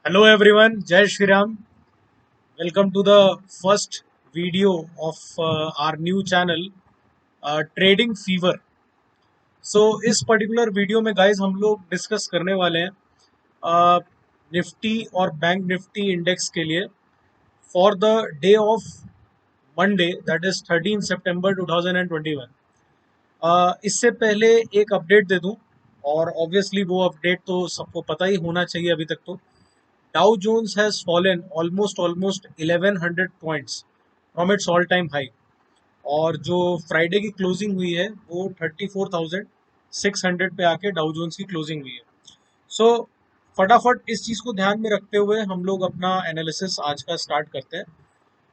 Hello everyone, Jai Shri Ram. Welcome to the first video of our new channel, Trading Fever. So इस particular video में guys हम लोग discuss करने वाले हैं निफ्टी और बैंक निफ्टी इंडेक्स के लिए for the day of Monday that is 13 सितंबर 2021। इससे पहले एक अपडेट दे दूं और ऑब्वियसली वो अपडेट तो सबको पता ही होना चाहिए अभी तक तो Dow Jones has fallen almost 1100 points from its all time high और जो फ्राइडे की क्लोजिंग हुई है वो 34,600 पे आके डाउ जोन्स की क्लोजिंग हुई है। सो फटाफट इस चीज़ को ध्यान में रखते हुए हम लोग अपना एनालिसिस आज का स्टार्ट करते हैं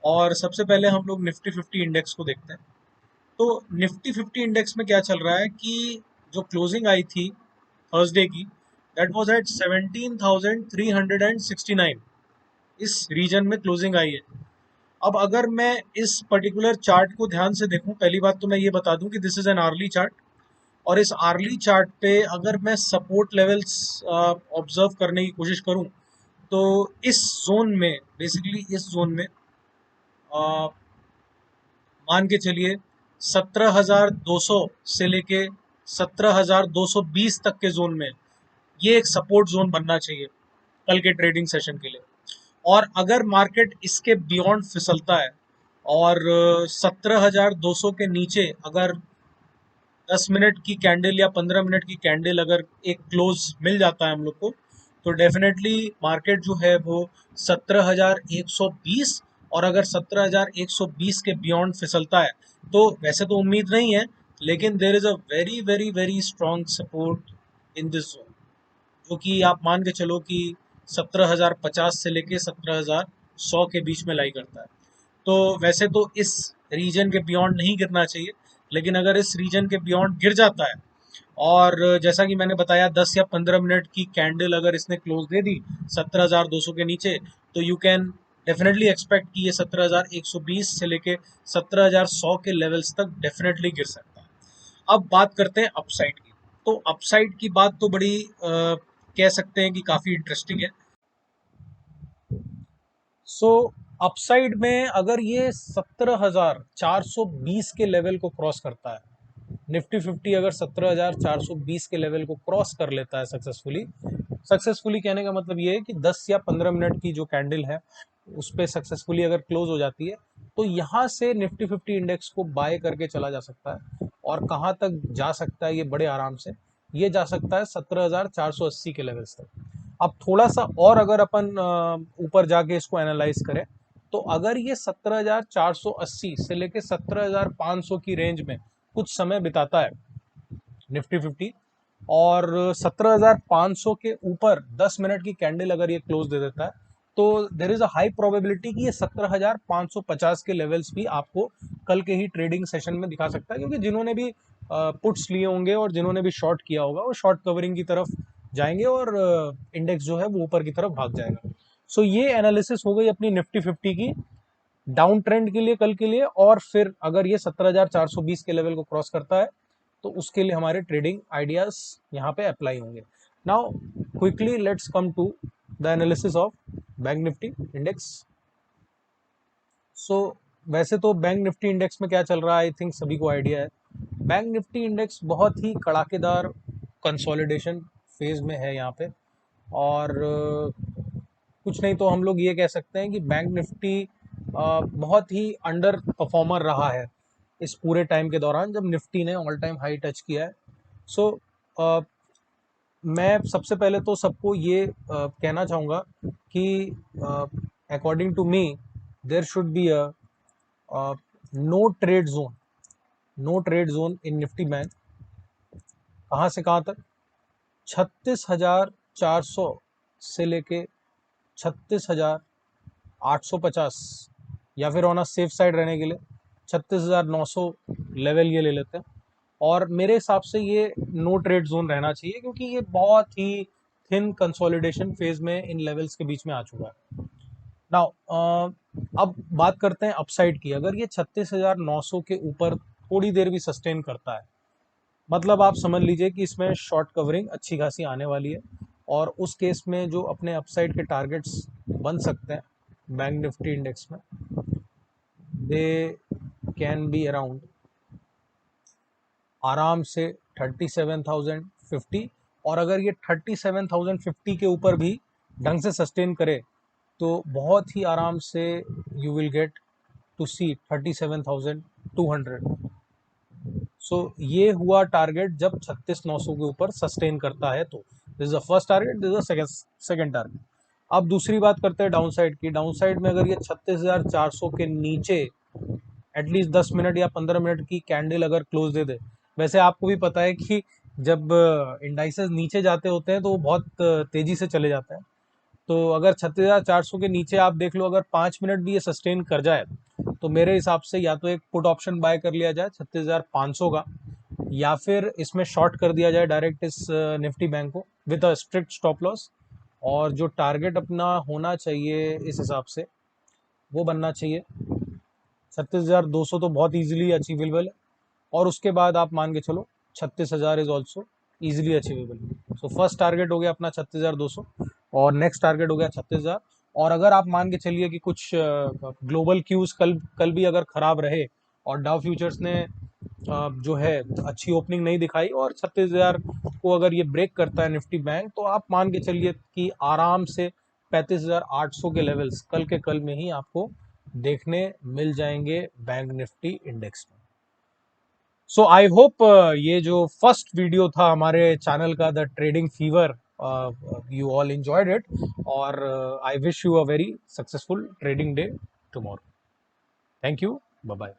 और सबसे पहले हम लोग निफ्टी 50 इंडेक्स को देखते हैं। तो निफ्टी 50 इंडेक्स में क्या चल रहा है कि जो क्लोजिंग आई थी थर्सडे की दैट वाज एट 17,369। इस रीजन में क्लोजिंग आई है। अब अगर मैं इस पर्टिकुलर चार्ट को ध्यान से देखूं, पहली बात तो मैं ये बता दूं कि this is an early chart और इस आर्ली चार्ट पे अगर मैं सपोर्ट लेवल्स ऑब्जर्व करने की कोशिश करूं तो इस जोन में, बेसिकली इस जोन में मान के चलिए 17,200 से लेके 17,220 तक के जोन में ये एक सपोर्ट जोन बनना चाहिए कल के ट्रेडिंग सेशन के लिए। और अगर मार्केट इसके बियॉन्ड फिसलता है और 17,200 के नीचे अगर 10 मिनट की कैंडल या 15 मिनट की कैंडल अगर एक क्लोज मिल जाता है हम लोग को तो डेफिनेटली मार्केट जो है वो 17,120 और अगर 17,120 के बियॉन्ड फिसलता है तो वैसे तो उम्मीद नहीं है, लेकिन there is a very very very strong support in this zone, जो कि आप मान के चलो कि 17,050 से लेके 17,100 के बीच में लाई करता है। तो वैसे तो इस रीजन के बियॉन्ड नहीं गिरना चाहिए, लेकिन अगर इस रीजन के बियॉन्ड गिर जाता है और जैसा कि मैंने बताया 10 या 15 मिनट की कैंडल अगर इसने क्लोज दे दी 17,200 के नीचे तो यू कैन डेफिनेटली एक्सपेक्ट कि ये 17,120 से लेके 17,100 के लेवल्स तक डेफिनेटली गिर सकता है। अब बात करते हैं अपसाइड की। तो अपसाइड की बात तो बड़ी कह सकते हैं कि काफ़ी इंटरेस्टिंग है। सो अपसाइड में अगर ये 17,420 के लेवल को क्रॉस करता है, निफ्टी 50 अगर 17,420 के लेवल को क्रॉस कर लेता है सक्सेसफुली, सक्सेसफुली कहने का मतलब ये है कि 10 या 15 मिनट की जो कैंडल है उस पर सक्सेसफुली अगर क्लोज हो जाती है तो यहाँ से निफ्टी 50 इंडेक्स को बाय करके चला जा सकता है। और कहाँ तक जा सकता है ये बड़े आराम से, ये जा सकता है 17,480 के लेवल्स तक। अब थोड़ा सा और अगर अपन ऊपर जाके इसको एनालाइज करें तो अगर ये 17,480 से लेके 17,500 की रेंज में कुछ समय बिताता है निफ्टी 50 और 17,500 के ऊपर 10 मिनट की कैंडल अगर ये क्लोज दे देता है तो there is a high probability कि ये 17,550 के लेवल्स भी आपको कल के ही ट्रेडिंग सेशन में दिखा सकता है, क्योंकि जिन्होंने भी पुट्स लिए होंगे और जिन्होंने भी शॉर्ट किया होगा वो शॉर्ट कवरिंग की तरफ जाएंगे और इंडेक्स जो है वो ऊपर की तरफ भाग जाएगा। सो ये एनालिसिस हो गई अपनी निफ्टी 50 की डाउन ट्रेंड के लिए कल के लिए। और फिर अगर ये 17,420 के लेवल को क्रॉस करता है तो उसके लिए हमारे ट्रेडिंग आइडियाज यहाँ पे अप्लाई होंगे। Now quickly let's come to the analysis of bank Nifty index. So वैसे तो बैंक निफ्टी इंडेक्स में क्या चल रहा है आई थिंक सभी को आइडिया है। बैंक निफ्टी इंडेक्स बहुत ही कड़ाकेदार कंसोलिडेशन फेज में है यहाँ पे। और कुछ नहीं तो हम लोग ये कह सकते हैं कि बैंक निफ्टी बहुत ही अंडर परफॉर्मर रहा है इस पूरे टाइम के दौरान जब निफ्टी ने ऑल टाइम हाई टच किया है। सो मैं सबसे पहले तो सबको ये कहना चाहूँगा कि according to me there should be a no trade zone, no trade zone in Nifty bank. कहाँ से कहाँ तक? 36,400 से लेके 36,850, या फिर ऑन अ सेफ साइड रहने के लिए 36,900 लेवल ये ले लेते हैं। और मेरे हिसाब से ये नो ट्रेड जोन रहना चाहिए क्योंकि ये बहुत ही थिन कंसोलिडेशन फेज में इन लेवल्स के बीच में आ चुका है। नाउ अब बात करते हैं अपसाइड की। अगर ये 36,900 के ऊपर थोड़ी देर भी सस्टेन करता है, मतलब आप समझ लीजिए कि इसमें शॉर्ट कवरिंग अच्छी खासी आने वाली है और उस केस में जो अपने अपसाइड के टारगेट्स बन सकते हैं बैंक निफ्टी इंडेक्स में, दे कैन बी अराउंड आराम से 37,050। और अगर ये 37,050 के ऊपर भी ढंग से सस्टेन करे तो बहुत ही आराम से यू विल गेट टू सी 37,200। सो ये हुआ टारगेट जब 36,900 के ऊपर सस्टेन करता है। तो this is the first target, this is the second target. अब दूसरी बात करते हैं डाउन साइड की। डाउन साइड में अगर ये 36,400 के नीचे एटलीस्ट 10 मिनट या 15 मिनट की कैंडल अगर क्लोज दे दे, वैसे आपको भी पता है कि जब इंडाइसेस नीचे जाते होते हैं तो वो बहुत तेजी से चले जाते हैं। तो अगर 36,400 के नीचे आप देख लो, अगर 5 मिनट भी ये सस्टेन कर जाए तो मेरे हिसाब से या तो एक पुट ऑप्शन बाय कर लिया जाए 36,500 का, या फिर इसमें शॉर्ट कर दिया जाए डायरेक्ट इस निफ्टी बैंक को with a strict stop loss. और जो टारगेट अपना होना चाहिए इस हिसाब से वो बनना चाहिए 36,200, तो बहुत इजीली अचीवेबल है। और उसके बाद आप मान के चलो 36,000 is also easily achievable. So first target हो गया अपना 36,200 और नेक्स्ट टारगेट हो गया 36,000। और अगर आप मान के चलिए कि कुछ ग्लोबल क्यूज कल भी अगर खराब रहे और डाउ फ्यूचर्स ने जो है अच्छी ओपनिंग नहीं दिखाई और 36,000 को अगर ये ब्रेक करता है निफ्टी बैंक, तो आप मान के चलिए कि आराम से 35,800 के लेवल्स कल के कल में ही आपको देखने मिल जाएंगे बैंक निफ्टी इंडेक्स में। सो आई होप ये जो फर्स्ट वीडियो था हमारे चैनल का, the trading fever, you all enjoyed it. और I wish you a very successful trading day tomorrow. Thank you, bye bye.